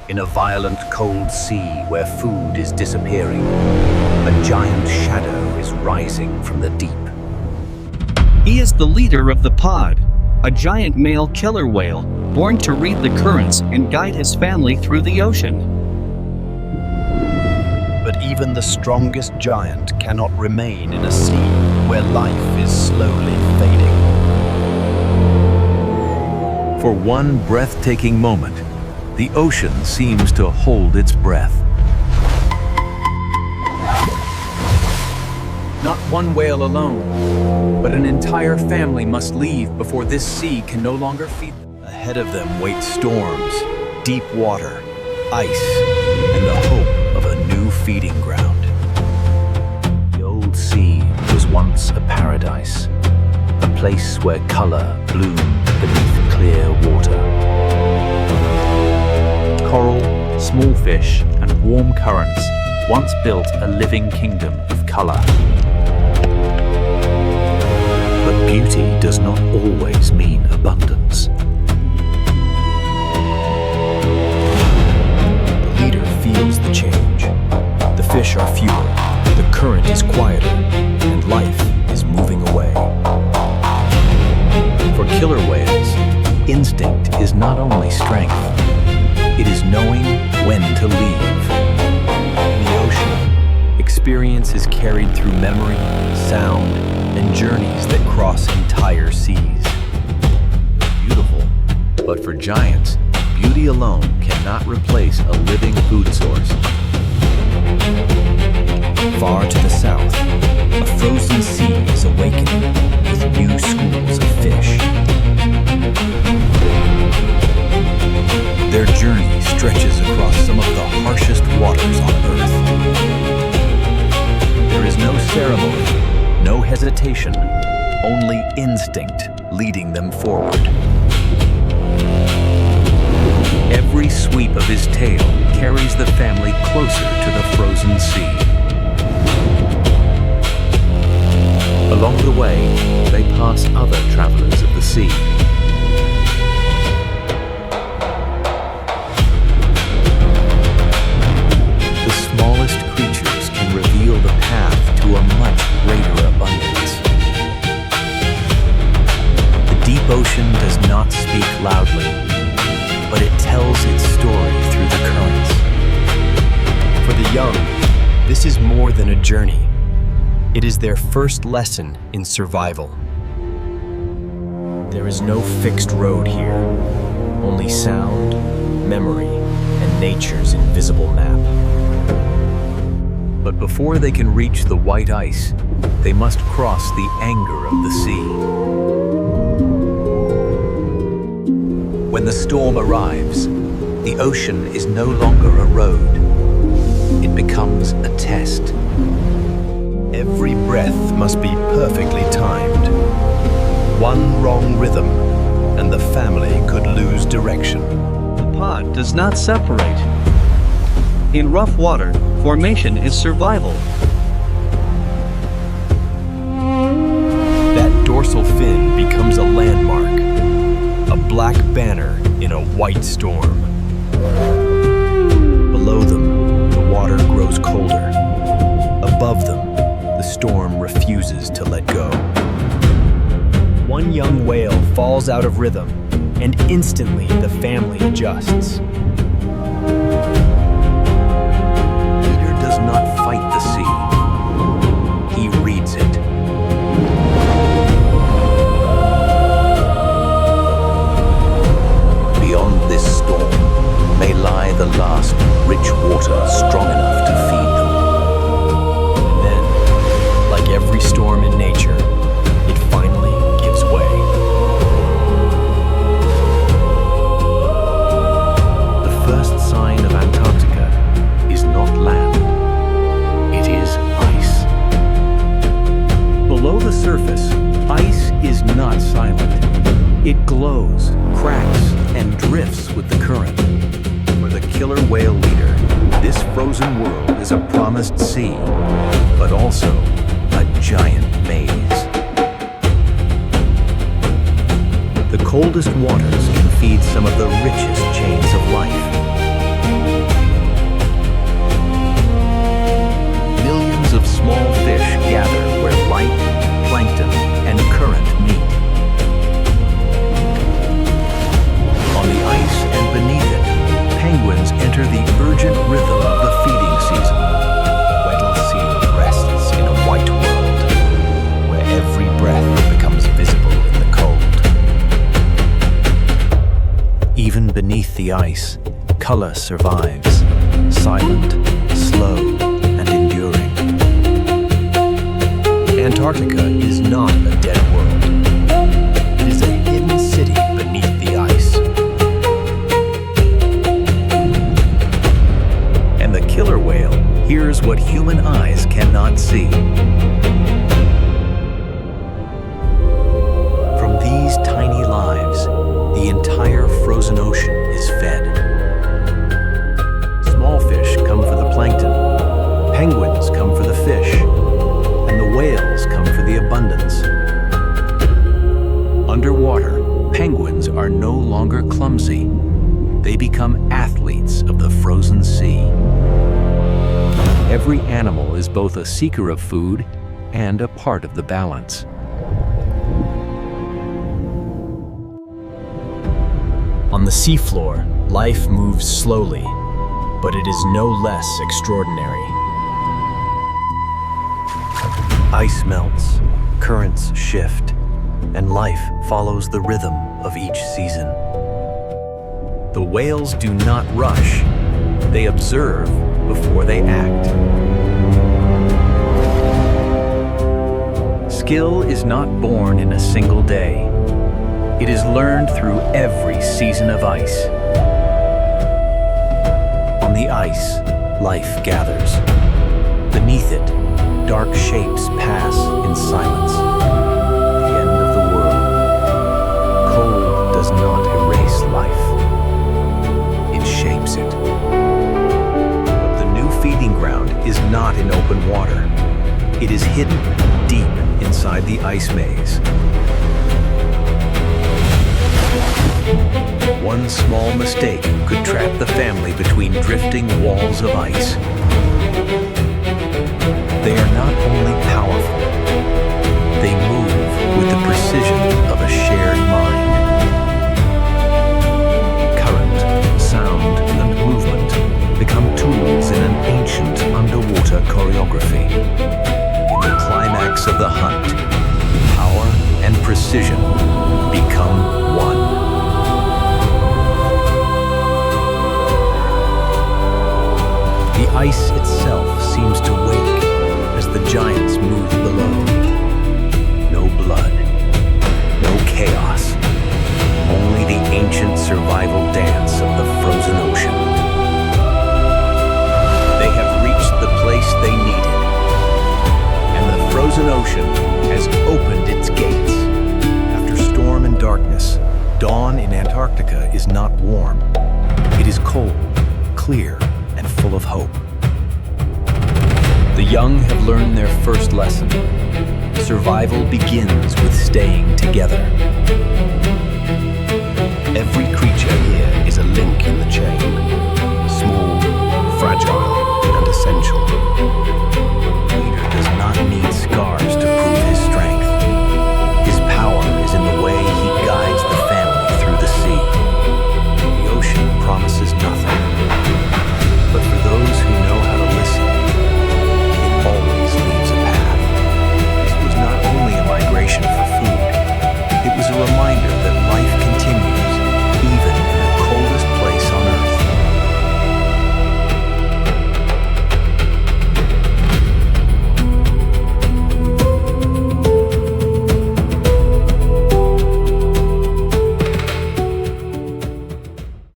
In a violent, cold sea where food is disappearing, a giant shadow is rising from the deep. He is the leader of the pod, a giant male killer whale, born to read the currents and guide his family through the ocean. But even the strongest giant cannot remain in a sea where life is slowly fading. For one breathtaking moment, the ocean seems to hold its breath. Not one whale alone, but an entire family must leave before this sea can no longer feed them. Ahead of them wait storms, deep water, ice, and the hope of a new feeding ground. The old sea was once a paradise, a place where color bloomed beneath clear water. Coral, small fish, and warm currents once built a living kingdom of color. But beauty does not always mean abundance. The leader feels the change. The fish are fewer, the current is quieter, and life is moving away. For killer whales, instinct is not only strength, it is knowing when to leave. In the ocean, experience is carried through memory, sound, and journeys that cross entire seas. Beautiful, but for giants, beauty alone cannot replace a living food source. Far to the south, a frozen sea is awakening with new schools of fish. Their journey stretches across some of the harshest waters on Earth. There is no ceremony, no hesitation, only instinct leading them forward. Every sweep of his tail carries the family closer to the frozen sea. Along the way, they pass other travelers of the sea. The smallest creatures can reveal the path to a much greater abundance. The deep ocean does not speak loudly, but it tells its story through the currents. For the young, this is more than a journey. It is their first lesson in survival. There is no fixed road here, only sound, memory, and nature's invisible map. But before they can reach the white ice, they must cross the anger of the sea. When the storm arrives, the ocean is no longer a road. It becomes a test. Every breath must be perfectly timed. One wrong rhythm, and the family could lose direction. The pod does not separate. In rough water, formation is survival. That dorsal fin becomes a landmark, a black banner in a white storm. Below them, the water grows colder. Above them, the storm refuses to let go. One young whale falls out of rhythm, and instantly the family adjusts. Leader does not fight the sea. He reads it. Beyond this storm may lie the last rich water strong enough to feed them. And then, like every storm in nature, it finally gives way. The first sign of Antarctica is not land. It is ice. Below the surface, ice is not silent. It glows, cracks, and drifts with the current. For the killer whale leader, this frozen world is a promised sea, but also a giant maze. The coldest waters can feed some of the richest chains of life. capture the urgent rhythm of the feeding season. Weddell Seal rests in a white world, where every breath becomes visible in the cold. Even beneath the ice, color survives, silent, slow, and enduring. Antarctica is not a dead world. It is a hidden city beneath the ice. And the killer whale hears what human eyes cannot see. From these tiny lives, the entire frozen ocean is fed. Small fish come for the plankton, penguins come for the fish, and the whales come for the abundance. Underwater, penguins are no longer clumsy. They become athletes of the frozen sea. Every animal is both a seeker of food and a part of the balance. On the seafloor, life moves slowly, but it is no less extraordinary. Ice melts, currents shift, and life follows the rhythm of each season. The whales do not rush. They observe before they act. Skill is not born in a single day. It is learned through every season of ice. On the ice, life gathers. Beneath it, dark shapes pass in silence. The end of the world. Cold does not erase life. It shapes it. But the new feeding ground is not in open water. It is hidden deep inside the ice maze. One small mistake could trap the family between drifting walls of ice. They are not only powerful, they move with the precision of a shared mind. Current, sound, and movement become tools in an ancient underwater choreography. In the climax of the hunt, power and precision become one. The ice itself seems to wake as the giants move below. No blood, no chaos, only the ancient survival dance of the frozen ocean. They have reached the place they needed, and the frozen ocean has opened its gates. After storm and darkness, dawn in Antarctica is not warm. It is cold, clear, and full of hope. The young have learned their first lesson. Survival begins with staying together. Every creature here is a link in the chain. Small, fragile, and essential. The leader does not need scars to prove his strength. His power is in the way he guides the family through the sea. The ocean promises nothing. But for those who know how to listen, it always leaves a path. This was not only a migration for food, it was a reminder that life